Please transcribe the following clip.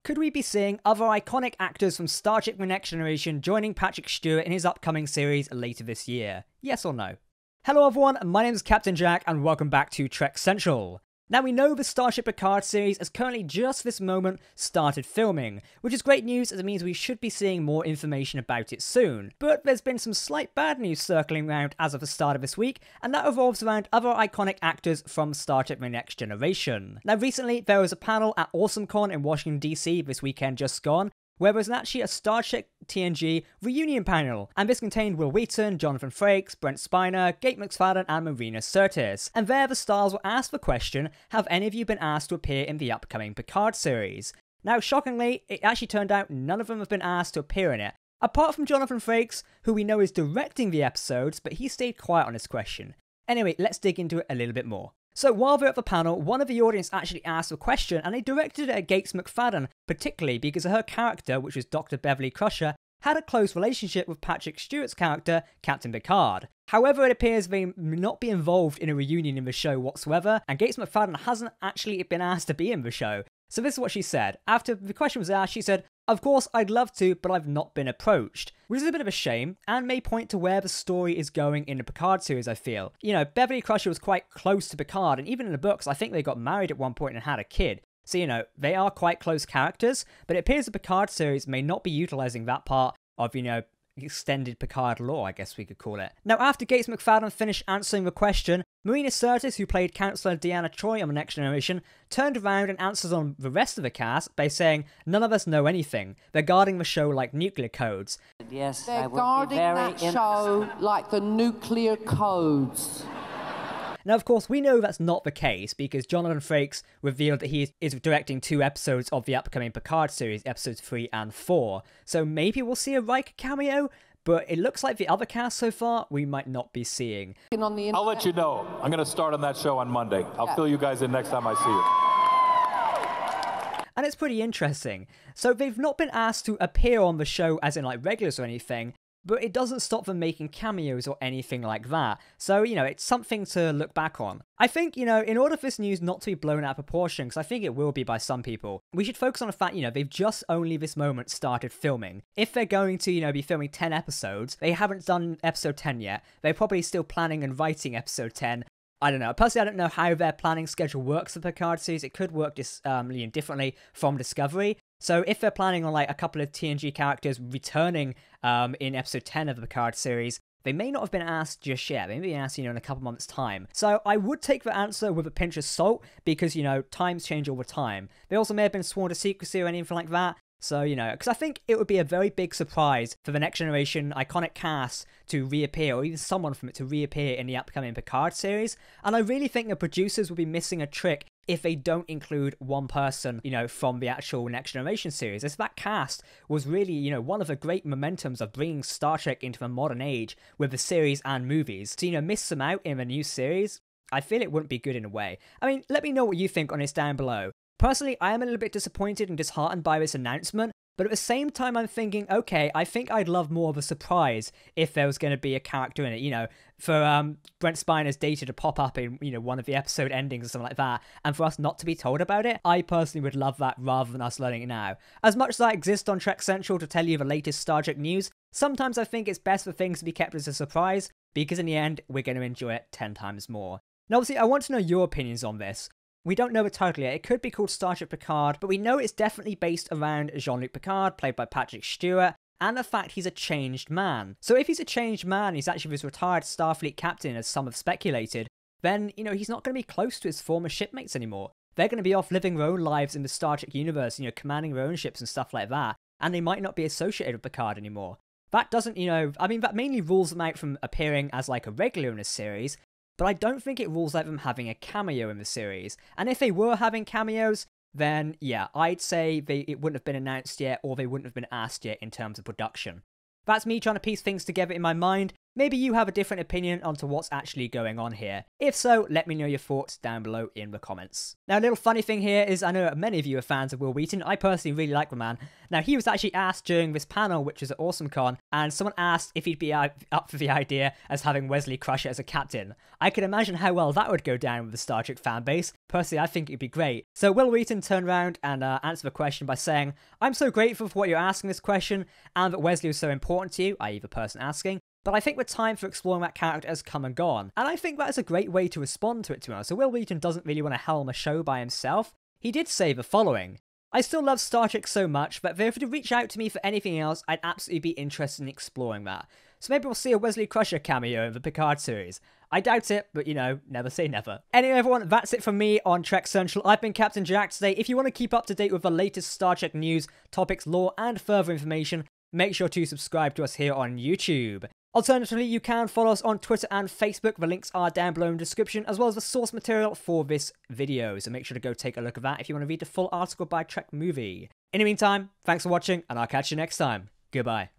Could we be seeing other iconic actors from Star Trek The Next Generation joining Patrick Stewart in his upcoming series later this year? Yes or no? Hello everyone, my name is Captain Jack and welcome back to Trek Central. Now we know the Starship Picard series has currently just this moment started filming, which is great news as it means we should be seeing more information about it soon. But there's been some slight bad news circling around as of the start of this week, and that revolves around other iconic actors from Star Trek The Next Generation. Now recently there was a panel at AwesomeCon in Washington DC this weekend just gone, where there was actually a Star Trek TNG reunion panel, and this contained Will Wheaton, Jonathan Frakes, Brent Spiner, Gates McFadden and Marina Sirtis. And there the stars were asked the question, have any of you been asked to appear in the upcoming Picard series? Now shockingly, it actually turned out none of them have been asked to appear in it, apart from Jonathan Frakes, who we know is directing the episodes, but he stayed quiet on this question. Anyway, let's dig into it a little bit more. So while they're at the panel, one of the audience actually asked a question and they directed it at Gates McFadden, particularly because her character, which was Dr. Beverly Crusher, had a close relationship with Patrick Stewart's character, Captain Picard. However, it appears they may not be involved in a reunion in the show whatsoever, and Gates McFadden hasn't actually been asked to be in the show. So this is what she said. After the question was asked, she said, "Of course, I'd love to, but I've not been approached." Which is a bit of a shame, and may point to where the story is going in the Picard series, I feel. You know, Beverly Crusher was quite close to Picard, and even in the books, I think they got married at one point and had a kid. So, you know, they are quite close characters, but it appears the Picard series may not be utilising that part of, you know, extended Picard lore, I guess we could call it. Now, after Gates McFadden finished answering the question, Marina Sirtis, who played Counselor Deanna Troi on The Next Generation, turned around and answers on the rest of the cast by saying, "None of us know anything. They're guarding the show like nuclear codes." Yes, they're guarding that show like the nuclear codes. Now, of course, we know that's not the case because Jonathan Frakes revealed that he is directing 2 episodes of the upcoming Picard series, episodes 3 and 4. So maybe we'll see a Riker cameo, but it looks like the other cast so far we might not be seeing. I'll let you know. I'm going to start on that show on Monday. I'll fill you guys in next time I see you. And it's pretty interesting. So they've not been asked to appear on the show as in like regulars or anything, but it doesn't stop them making cameos or anything like that. So, you know, it's something to look back on. I think, you know, in order for this news not to be blown out of proportion, because I think it will be by some people, we should focus on the fact, you know, they've just only this moment started filming. If they're going to, you know, be filming 10 episodes, they haven't done episode 10 yet. They're probably still planning and writing episode 10. I don't know. Personally, I don't know how their planning schedule works for the Picard series. It could work differently from Discovery. So if they're planning on like a couple of TNG characters returning in episode 10 of the Picard series, they may not have been asked just yet. They may be asked, you know, in a couple months' time. So I would take the answer with a pinch of salt because, you know, times change all the time. They also may have been sworn to secrecy or anything like that. So, you know, because I think it would be a very big surprise for the Next Generation iconic cast to reappear, or even someone from it to reappear in the upcoming Picard series. And I really think the producers will be missing a trick if they don't include one person, you know, from the actual Next Generation series. As that cast was really, you know, one of the great momentums of bringing Star Trek into the modern age with the series and movies. To, you know, miss them out in a new series, I feel it wouldn't be good in a way. I mean, let me know what you think on this down below. Personally, I am a little bit disappointed and disheartened by this announcement, but at the same time I'm thinking, okay, I think I'd love more of a surprise if there was going to be a character in it, you know, for Brent Spiner's data to pop up in, you know, one of the episode endings or something like that, and for us not to be told about it. I personally would love that rather than us learning it now. As much as I exist on Trek Central to tell you the latest Star Trek news, sometimes I think it's best for things to be kept as a surprise, because in the end, we're going to enjoy it 10 times more. Now obviously, I want to know your opinions on this. We don't know the title yet. It could be called Star Trek Picard, but we know it's definitely based around Jean-Luc Picard, played by Patrick Stewart, and the fact he's a changed man. So if he's a changed man, he's actually this retired Starfleet captain, as some have speculated, then, you know, he's not going to be close to his former shipmates anymore. They're going to be off living their own lives in the Star Trek universe, you know, commanding their own ships and stuff like that, and they might not be associated with Picard anymore. That doesn't, you know, I mean, that mainly rules them out from appearing as like a regular in a series, but I don't think it rules out them having a cameo in the series. And if they were having cameos, then yeah, I'd say it wouldn't have been announced yet, or they wouldn't have been asked yet in terms of production. That's me trying to piece things together in my mind. Maybe you have a different opinion onto what's actually going on here. If so, let me know your thoughts down below in the comments. Now, a little funny thing here is I know many of you are fans of Wil Wheaton. I personally really like the man. Now, he was actually asked during this panel, which was at AwesomeCon, and someone asked if he'd be up for the idea as having Wesley Crusher as a captain. I can imagine how well that would go down with the Star Trek fan base. Personally, I think it'd be great. So Wil Wheaton turned around and answered the question by saying, "I'm so grateful for what you're asking this question, and that Wesley was so important to you," i.e. the person asking. "But I think the time for exploring that character has come and gone." And I think that is a great way to respond to it, to be honest. So Wil Wheaton doesn't really want to helm a show by himself. He did say the following: "I still love Star Trek so much, but if they were to reach out to me for anything else, I'd absolutely be interested in exploring that. So maybe we'll see a Wesley Crusher cameo in the Picard series. I doubt it, but you know, never say never." Anyway, everyone, that's it from me on Trek Central. I've been Captain Jack today. If you want to keep up to date with the latest Star Trek news, topics, lore, and further information, make sure to subscribe to us here on YouTube. Alternatively, you can follow us on Twitter and Facebook. The links are down below in the description, as well as the source material for this video. So make sure to go take a look at that if you want to read the full article by Trek Movie. In the meantime, thanks for watching, and I'll catch you next time. Goodbye.